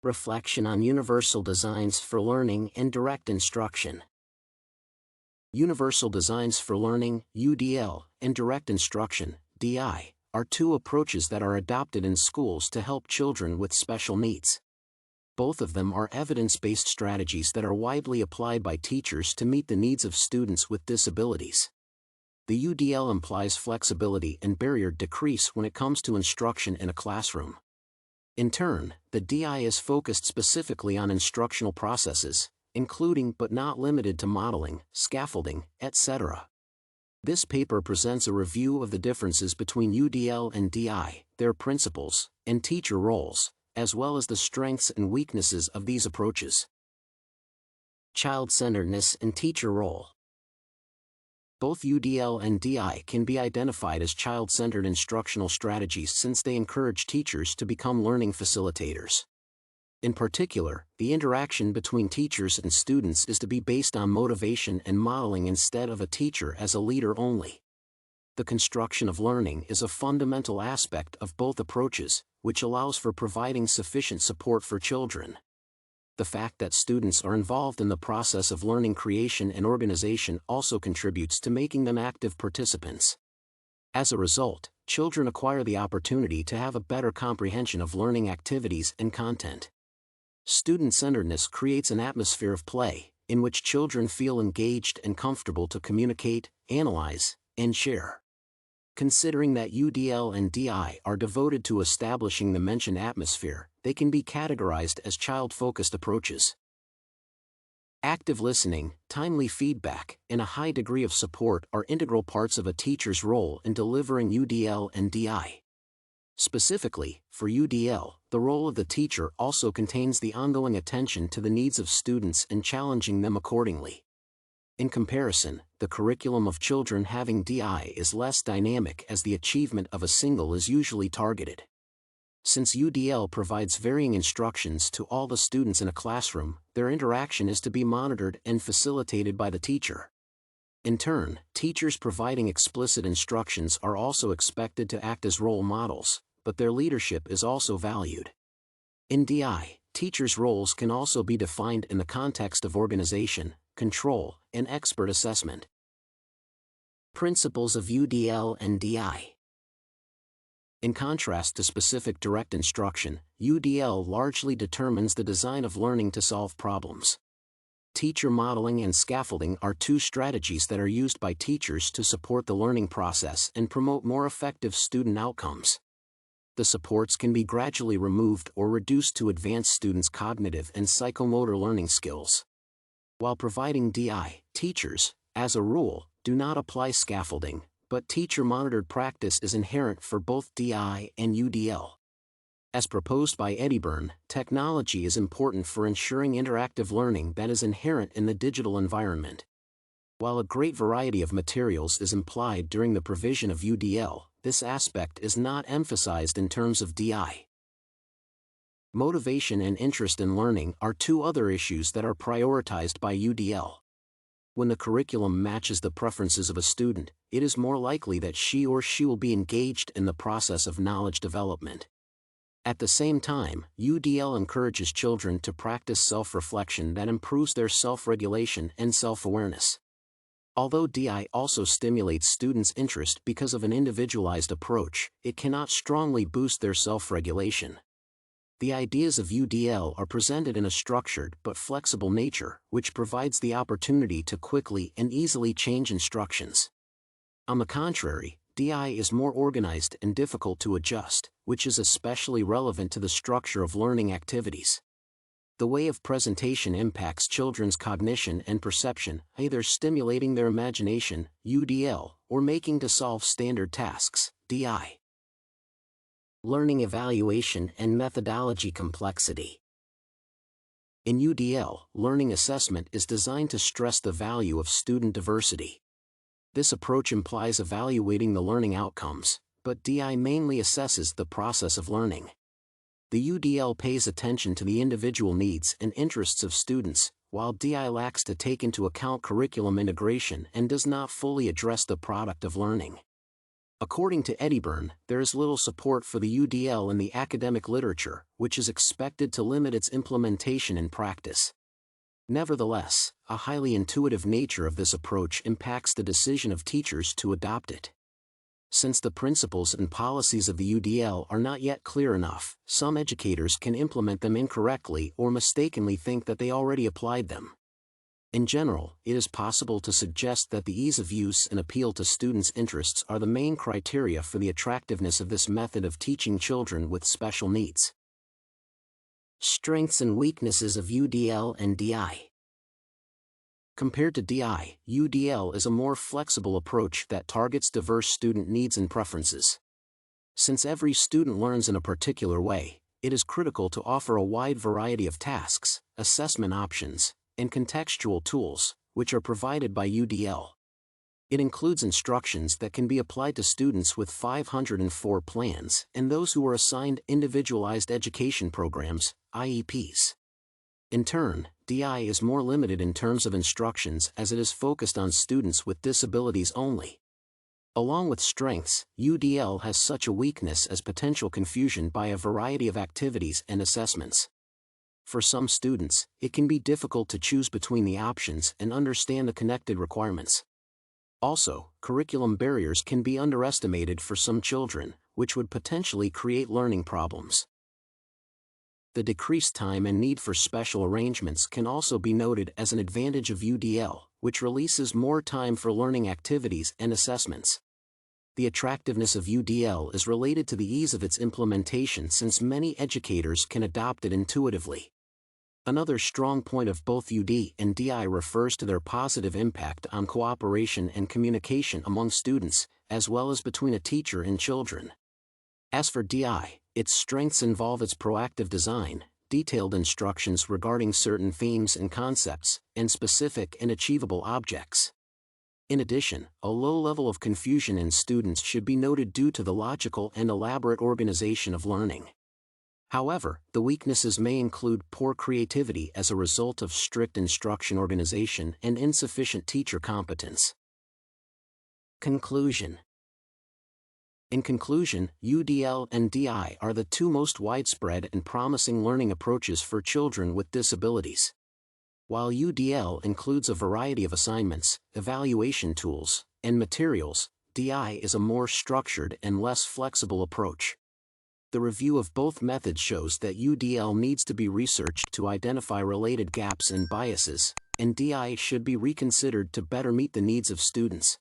Reflection on Universal Designs for Learning and Direct Instruction. Universal Designs for Learning, UDL, and Direct Instruction, DI, are two approaches that are adopted in schools to help children with special needs. Both of them are evidence-based strategies that are widely applied by teachers to meet the needs of students with disabilities. The UDL implies flexibility and barrier decrease when it comes to instruction in a classroom. In turn, the DI is focused specifically on instructional processes, including but not limited to modeling, scaffolding, etc. This paper presents a review of the differences between UDL and DI, their principles, and teacher roles, as well as the strengths and weaknesses of these approaches. Child-centeredness and teacher role. Both UDL and DI can be identified as child-centered instructional strategies since they encourage teachers to become learning facilitators. In particular, the interaction between teachers and students is to be based on motivation and modeling instead of a teacher as a leader only. The construction of learning is a fundamental aspect of both approaches, which allows for providing sufficient support for children. The fact that students are involved in the process of learning creation and organization also contributes to making them active participants. As a result, children acquire the opportunity to have a better comprehension of learning activities and content. Student-centeredness creates an atmosphere of play, in which children feel engaged and comfortable to communicate, analyze, and share. Considering that UDL and DI are devoted to establishing the mentioned atmosphere, they can be categorized as child-focused approaches. Active listening, timely feedback, and a high degree of support are integral parts of a teacher's role in delivering UDL and DI. Specifically, for UDL, the role of the teacher also contains the ongoing attention to the needs of students and challenging them accordingly. In comparison, the curriculum of children having DI is less dynamic as the achievement of a single is usually targeted. Since UDL provides varying instructions to all the students in a classroom, their interaction is to be monitored and facilitated by the teacher. In turn, teachers providing explicit instructions are also expected to act as role models, but their leadership is also valued. In DI, teachers' roles can also be defined in the context of organization, control, and expert assessment. Principles of UDL and DI. In contrast to specific direct instruction, UDL largely determines the design of learning to solve problems. Teacher modeling and scaffolding are two strategies that are used by teachers to support the learning process and promote more effective student outcomes. The supports can be gradually removed or reduced to advance students' cognitive and psychomotor learning skills. While providing DI, teachers, as a rule, do not apply scaffolding, but teacher-monitored practice is inherent for both DI and UDL. As proposed by Edyburn, technology is important for ensuring interactive learning that is inherent in the digital environment. While a great variety of materials is implied during the provision of UDL, this aspect is not emphasized in terms of DI. Motivation and interest in learning are two other issues that are prioritized by UDL. When the curriculum matches the preferences of a student, it is more likely that she or she will be engaged in the process of knowledge development. At the same time, UDL encourages children to practice self-reflection that improves their self-regulation and self-awareness. Although DI also stimulates students' interest because of an individualized approach, it cannot strongly boost their self-regulation. The ideas of UDL are presented in a structured but flexible nature, which provides the opportunity to quickly and easily change instructions. On the contrary, DI is more organized and difficult to adjust, which is especially relevant to the structure of learning activities. The way of presentation impacts children's cognition and perception, either stimulating their imagination, UDL, or making to solve standard tasks, DI. Learning evaluation and methodology complexity. In UDL, learning assessment is designed to stress the value of student diversity. This approach implies evaluating the learning outcomes, but DI mainly assesses the process of learning. The UDL pays attention to the individual needs and interests of students, while DI lacks to take into account curriculum integration and does not fully address the product of learning. According to Edyburn, there is little support for the UDL in the academic literature, which is expected to limit its implementation in practice. Nevertheless, a highly intuitive nature of this approach impacts the decision of teachers to adopt it. Since the principles and policies of the UDL are not yet clear enough, some educators can implement them incorrectly or mistakenly think that they already applied them. In general, it is possible to suggest that the ease of use and appeal to students' interests are the main criteria for the attractiveness of this method of teaching children with special needs. Strengths and weaknesses of UDL and DI. Compared to DI, UDL is a more flexible approach that targets diverse student needs and preferences. Since every student learns in a particular way, it is critical to offer a wide variety of tasks, assessment options, and contextual tools, which are provided by UDL. It includes instructions that can be applied to students with 504 plans and those who are assigned individualized education programs, IEPs. In turn, DI is more limited in terms of instructions as it is focused on students with disabilities only. Along with strengths, UDL has such a weakness as potential confusion by a variety of activities and assessments. For some students, it can be difficult to choose between the options and understand the connected requirements. Also, curriculum barriers can be underestimated for some children, which would potentially create learning problems. The decreased time and need for special arrangements can also be noted as an advantage of UDL, which releases more time for learning activities and assessments. The attractiveness of UDL is related to the ease of its implementation since many educators can adopt it intuitively. Another strong point of both UD and DI refers to their positive impact on cooperation and communication among students, as well as between a teacher and children. As for DI, its strengths involve its proactive design, detailed instructions regarding certain themes and concepts, and specific and achievable objects. In addition, a low level of confusion in students should be noted due to the logical and elaborate organization of learning. However, the weaknesses may include poor creativity as a result of strict instruction organization and insufficient teacher competence. Conclusion. In conclusion, UDL and DI are the two most widespread and promising learning approaches for children with disabilities. While UDL includes a variety of assignments, evaluation tools, and materials, DI is a more structured and less flexible approach. The review of both methods shows that UDL needs to be researched to identify related gaps and biases, and DI should be reconsidered to better meet the needs of students.